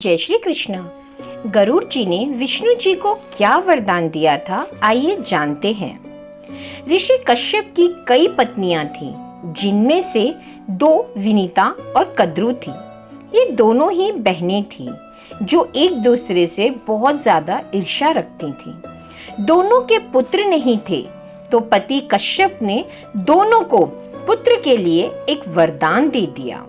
जय श्री कृष्ण। गरुड़ जी ने विष्णु जी को क्या वरदान दिया था, आइए जानते हैं। ऋषि कश्यप की कई पत्नियां थीं, जिनमें से दो विनीता और कद्रु थी। ये दोनों ही बहनें थीं, जो एक दूसरे से बहुत ज्यादा ईर्ष्या रखती थीं। दोनों के पुत्र नहीं थे, तो पति कश्यप ने दोनों को पुत्र के लिए एक वरदान दे दिया।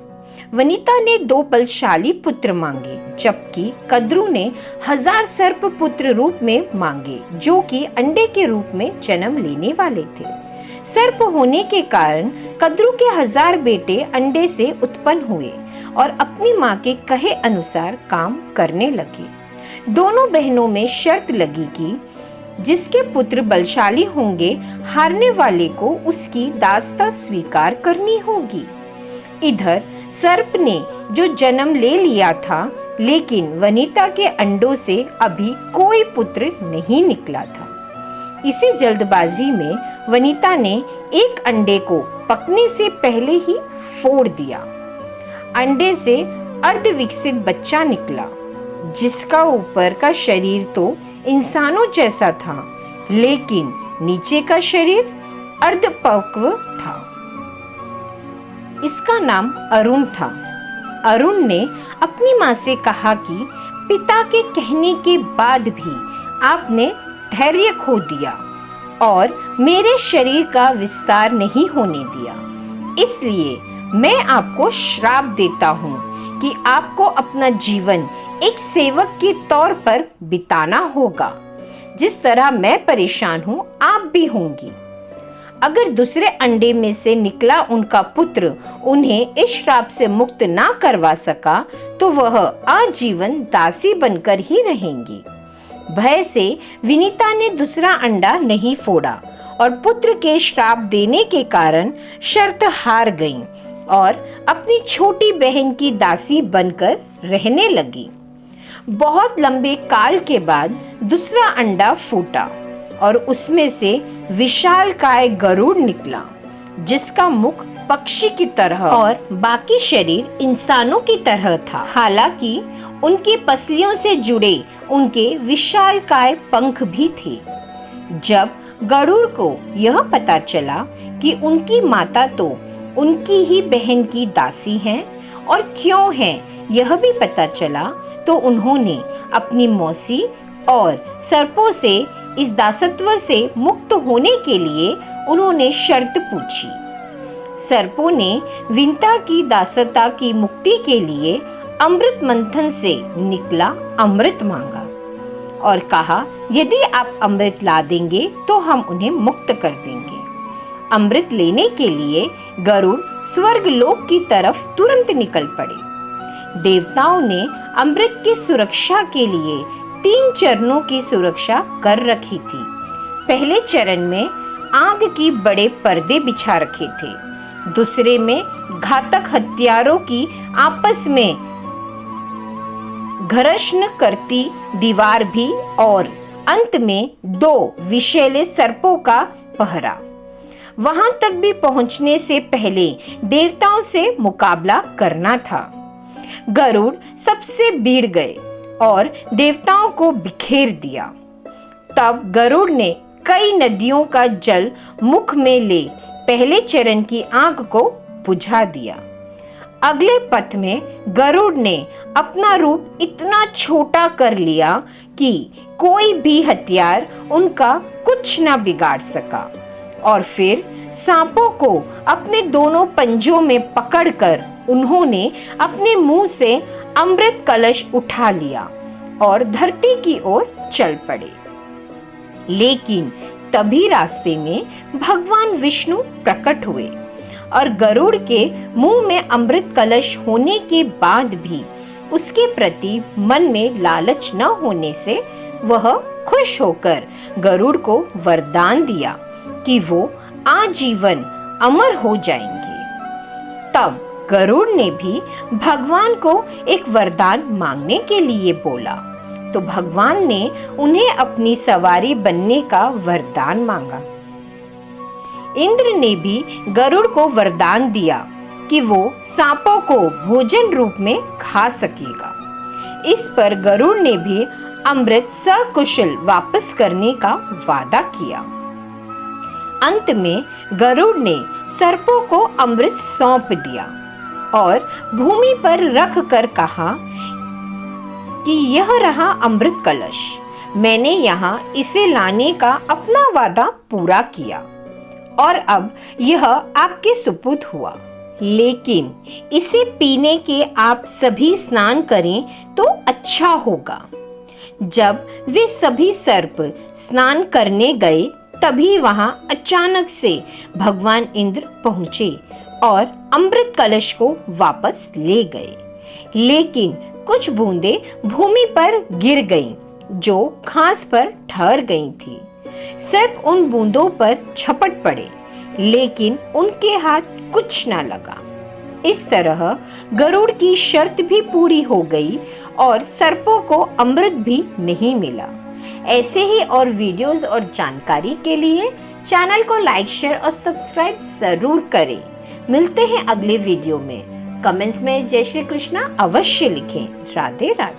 वनिता ने 2 बलशाली पुत्र मांगे, जबकि कद्रु ने 1000 सर्प पुत्र रूप में मांगे, जो कि अंडे के रूप में जन्म लेने वाले थे। सर्प होने के कारण कद्रु के 1000 बेटे अंडे से उत्पन्न हुए और अपनी माँ के कहे अनुसार काम करने लगे। दोनों बहनों में शर्त लगी कि जिसके पुत्र बलशाली होंगे, हारने वाले को उसकी दासता स्वीकार करनी होगी। इधर सर्प ने जो जन्म ले लिया था, लेकिन वनिता के अंडों से अभी कोई पुत्र नहीं निकला था। इसी जल्दबाजी में वनिता ने एक अंडे को पकने से पहले ही फोड़ दिया। अंडे से अर्धविकसित बच्चा निकला, जिसका ऊपर का शरीर तो इंसानों जैसा था, लेकिन नीचे का शरीर अर्धपक्व था। इसका नाम अरुण था। अरुण ने अपनी माँ से कहा कि पिता के कहने के बाद भी आपने धैर्य खो दिया और मेरे शरीर का विस्तार नहीं होने दिया, इसलिए मैं आपको श्राप देता हूँ कि आपको अपना जीवन एक सेवक के तौर पर बिताना होगा। जिस तरह मैं परेशान हूँ, आप भी होंगी। अगर दूसरे अंडे में से निकला उनका पुत्र उन्हें इस श्राप से मुक्त ना करवा सका, तो वह आजीवन दासी बनकर ही रहेंगी। भय से विनीता ने दूसरा अंडा नहीं फोड़ा और पुत्र के श्राप देने के कारण शर्त हार गईं और अपनी छोटी बहन की दासी बनकर रहने लगी। बहुत लंबे काल के बाद दूसरा अंडा फूटा और उसमें से विशालकाय गरुड़ निकला, जिसका मुख पक्षी की तरह और बाकी शरीर इंसानों की तरह था। हालांकि उनकी पसलियों से जुड़े उनके विशालकाय पंख भी थे। जब गरुड़ को यह पता चला कि उनकी माता तो उनकी ही बहन की दासी हैं और क्यों हैं यह भी पता चला, तो उन्होंने अपनी मौसी और सर्पों से इस दासत्व से मुक्त होने के लिए उन्होंने शर्त पूछी। सर्पों ने विनीता की दासता की मुक्ति के लिए अमृत मंथन से निकला अमृत मांगा और कहा, यदि आप अमृत ला देंगे तो हम उन्हें मुक्त कर देंगे। अमृत लेने के लिए गरुड़ स्वर्ग लोक की तरफ तुरंत निकल पड़े। देवताओं ने अमृत की सुरक्षा के लिए 3 चरणों की सुरक्षा कर रखी थी। पहले चरण में आग की बड़े पर्दे बिछा रखे थे, दूसरे में घातक हथियारों की आपस में घर्षण करती दीवार भी, और अंत में 2 विषैले सर्पों का पहरा। वहां तक भी पहुंचने से पहले देवताओं से मुकाबला करना था। गरुड़ सबसे भीड़ गए और देवताओं को बिखेर दिया। तब गरुड़ ने कई नदियों का जल मुख में ले पहले चरण की आग को बुझा दिया। अगले पथ में गरुड़ ने अपना रूप इतना छोटा कर लिया कि कोई भी हथियार उनका कुछ ना बिगाड़ सका, और फिर सांपों को अपने दोनों पंजों में पकड़कर उन्होंने अपने मुंह से अमृत कलश उठा लिया और धरती की ओर चल पड़े। लेकिन तभी रास्ते में भगवान विष्णु प्रकट हुए और गरुड़ के मुंह में अमृत कलश होने के बाद भी उसके प्रति मन में लालच न होने से वह खुश होकर गरुड़ को वरदान दिया कि वो आजीवन अमर हो जाएंगे। तब गरुड़ ने भी भगवान को एक वरदान मांगने के लिए बोला, तो भगवान ने उन्हें अपनी सवारी बनने का वरदान मांगा। इंद्र ने भी गरुड़ को वरदान दिया कि वो सांपों को भोजन रूप में खा सकेगा। इस पर गरुड़ ने भी अमृत सकुशल वापस करने का वादा किया। अंत में गरुड़ ने सर्पों को अमृत सौंप दिया और भूमि पर रख कर कहा कि यह रहा अमृत कलश। मैंने यहाँ इसे लाने का अपना वादा पूरा किया और अब यह आपके सुपुर्द हुआ, लेकिन इसे पीने के आप सभी स्नान करें तो अच्छा होगा। जब वे सभी सर्प स्नान करने गए तभी वहां अचानक से भगवान इंद्र पहुंचे और अमृत कलश को वापस ले गए, लेकिन कुछ बूंदें भूमि पर गिर गईं जो घास पर ठहर गई थी। सर्प उन बूंदों पर झपट पड़े, लेकिन उनके हाथ कुछ न लगा। इस तरह गरुड़ की शर्त भी पूरी हो गई और सर्पों को अमृत भी नहीं मिला। ऐसे ही और वीडियोस और जानकारी के लिए चैनल को लाइक, शेयर और सब्सक्राइब जरूर करें। मिलते हैं अगले वीडियो में। कमेंट्स में जय श्री कृष्णा अवश्य लिखें। राधे राधे।